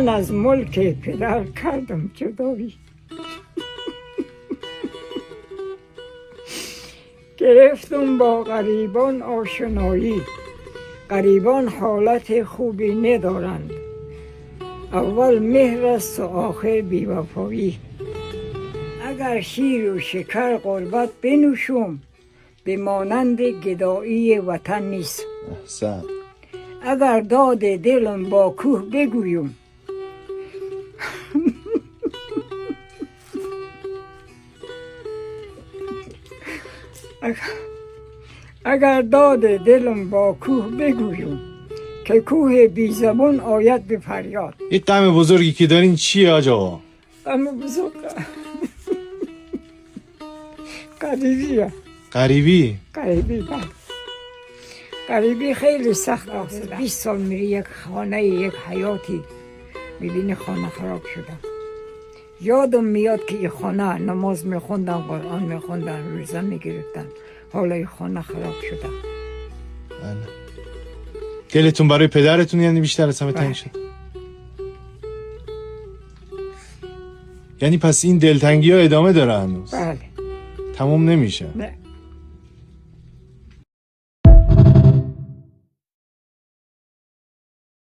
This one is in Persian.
من از ملک پدر کردم جدایی. گرفتم با غریبان آشنایی، غریبان حالت خوبی ندارند، اول مهر است و آخر بی‌وفایی. اگر شیر و شکر غربت بنوشم، به مانند گدایی وطن نیست. احسن. اگر داد دلم با کوه بگویم، اگر داد دلم با کوه بگویم، که کوه بی زبان آید به فریاد. این غم بزرگی که دارین چیه آقا؟ غم بزرگ غریبیه. غریبی؟ غریبی بله. غریبی خیلی سخت است. 20 سال میری یک خانه یک حیاتی میبینی خانه خراب شده. یادم میاد که این خانه نماز میخوندن، قرآن میخوندن، روزه میگرفتن، حالا این خانه خراب شده. بله. دلتون برای پدرتون یعنی بیشتر از همه تنگ شد؟ یعنی پس این دلتنگی ها ادامه داره هنوز؟ بله. تموم نمیشه؟ نه.